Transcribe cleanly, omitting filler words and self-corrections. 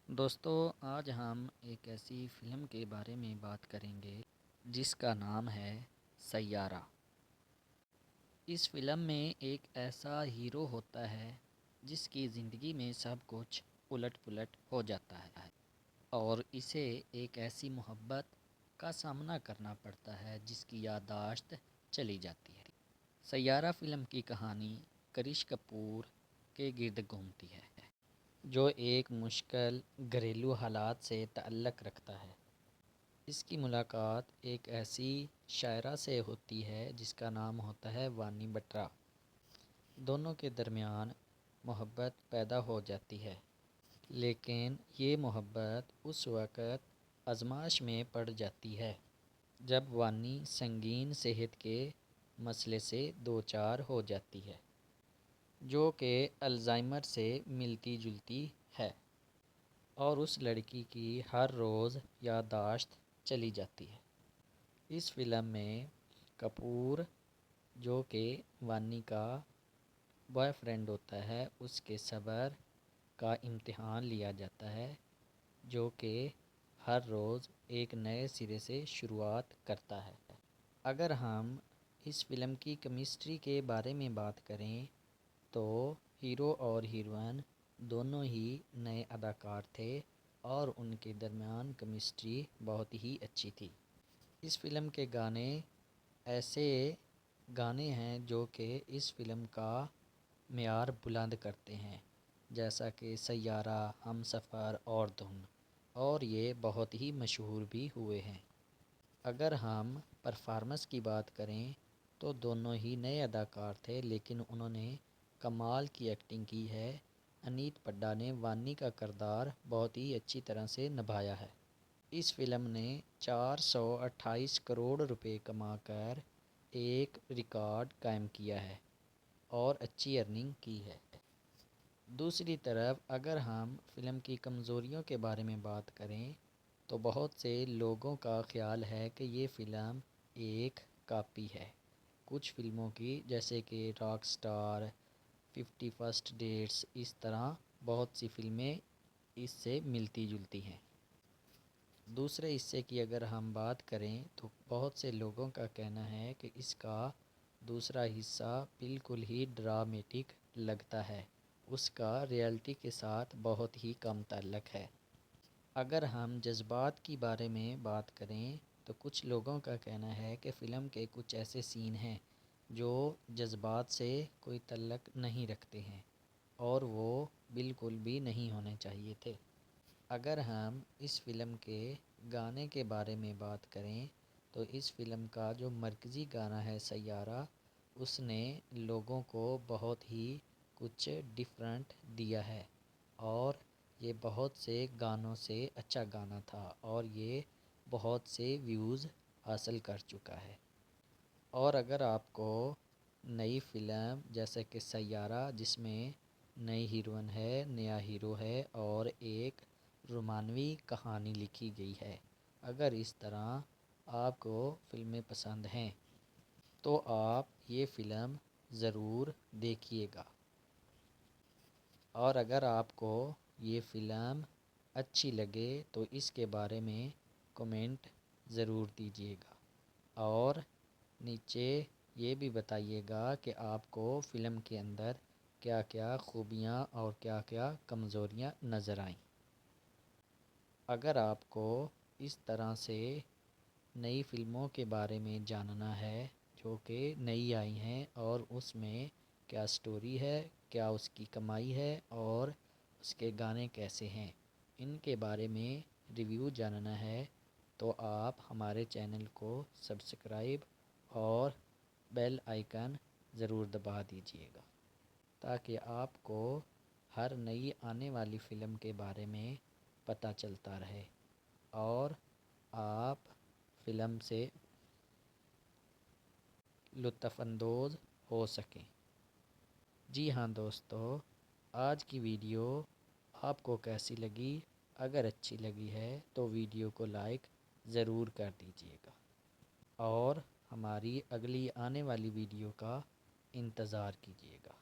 دوستو، آج ہم ایک ایسی فلم کے بارے میں بات کریں گے جس کا نام ہے سیارہ۔ اس فلم میں ایک ایسا ہیرو ہوتا ہے جس کی زندگی میں سب کچھ الٹ پلٹ ہو جاتا ہے اور اسے ایک ایسی محبت کا سامنا کرنا پڑتا ہے جس کی یادداشت چلی جاتی ہے۔ سیارہ فلم کی کہانی کرش کپور کے گرد گھومتی ہے جو ایک مشکل گھریلو حالات سے تعلق رکھتا ہے۔ اس کی ملاقات ایک ایسی شاعرہ سے ہوتی ہے جس کا نام ہوتا ہے وانی بٹرا۔ دونوں کے درمیان محبت پیدا ہو جاتی ہے، لیکن یہ محبت اس وقت آزمائش میں پڑ جاتی ہے جب وانی سنگین صحت کے مسئلے سے دوچار ہو جاتی ہے جو کہ الزائمر سے ملتی جلتی ہے، اور اس لڑکی کی ہر روز یادداشت چلی جاتی ہے۔ اس فلم میں کپور جو کہ وانی کا بوائے فرینڈ ہوتا ہے، اس کے صبر کا امتحان لیا جاتا ہے جو کہ ہر روز ایک نئے سرے سے شروعات کرتا ہے۔ اگر ہم اس فلم کی کیمسٹری کے بارے میں بات کریں تو ہیرو اور ہیروئن دونوں ہی نئے اداکار تھے اور ان کے درمیان کیمسٹری بہت ہی اچھی تھی۔ اس فلم کے گانے ایسے گانے ہیں جو کہ اس فلم کا معیار بلند کرتے ہیں، جیسا کہ سیارہ، ہم سفر اور دھن، اور یہ بہت ہی مشہور بھی ہوئے ہیں۔ اگر ہم پرفارمنس کی بات کریں تو دونوں ہی نئے اداکار تھے لیکن انہوں نے کمال کی ایکٹنگ کی ہے۔ انیت پڈا نے وانی کا کردار بہت ہی اچھی طرح سے نبھایا ہے۔ اس فلم نے 428 کروڑ روپے کما کر ایک ریکارڈ قائم کیا ہے اور اچھی ارننگ کی ہے۔ دوسری طرف اگر ہم فلم کی کمزوریوں کے بارے میں بات کریں تو بہت سے لوگوں کا خیال ہے کہ یہ فلم ایک کاپی ہے کچھ فلموں کی، جیسے کہ راک سٹار، 50 فرسٹ ڈیٹس، اس طرح بہت سی فلمیں اس سے ملتی جلتی ہیں۔ دوسرے حصے کی اگر ہم بات کریں تو بہت سے لوگوں کا کہنا ہے کہ اس کا دوسرا حصہ بالکل ہی ڈرامیٹک لگتا ہے، اس کا ریئلٹی کے ساتھ بہت ہی کم تعلق ہے۔ اگر ہم جذبات کی بارے میں بات کریں تو کچھ لوگوں کا کہنا ہے کہ فلم کے کچھ ایسے سین ہیں جو جذبات سے کوئی تعلق نہیں رکھتے ہیں اور وہ بالکل بھی نہیں ہونے چاہیے تھے۔ اگر ہم اس فلم کے گانے کے بارے میں بات کریں تو اس فلم کا جو مرکزی گانا ہے سیارہ، اس نے لوگوں کو بہت ہی کچھ ڈفرینٹ دیا ہے اور یہ بہت سے گانوں سے اچھا گانا تھا اور یہ بہت سے ویوز حاصل کر چکا ہے۔ اور اگر آپ کو نئی فلم جیسے کہ سیارہ، جس میں نئی ہیروئن ہے، نیا ہیرو ہے اور ایک رومانوی کہانی لکھی گئی ہے، اگر اس طرح آپ کو فلمیں پسند ہیں تو آپ یہ فلم ضرور دیکھیے گا، اور اگر آپ کو یہ فلم اچھی لگے تو اس کے بارے میں کمنٹ ضرور دیجیے گا اور نیچے یہ بھی بتائیے گا کہ آپ کو فلم کے اندر کیا کیا خوبیاں اور کیا کیا کمزوریاں نظر آئیں۔ اگر آپ کو اس طرح سے نئی فلموں کے بارے میں جاننا ہے جو کہ نئی آئی ہیں اور اس میں کیا سٹوری ہے، کیا اس کی کمائی ہے اور اس کے گانے کیسے ہیں، ان کے بارے میں ریویو جاننا ہے تو آپ ہمارے چینل کو سبسکرائب اور بیل آئیکن ضرور دبا دیجیے گا تاکہ آپ کو ہر نئی آنے والی فلم کے بارے میں پتہ چلتا رہے اور آپ فلم سے لطف اندوز ہو سکیں۔ جی ہاں دوستو، آج کی ویڈیو آپ کو کیسی لگی؟ اگر اچھی لگی ہے تو ویڈیو کو لائک ضرور کر دیجیے گا اور ہماری اگلی آنے والی ویڈیو کا انتظار کیجیے گا۔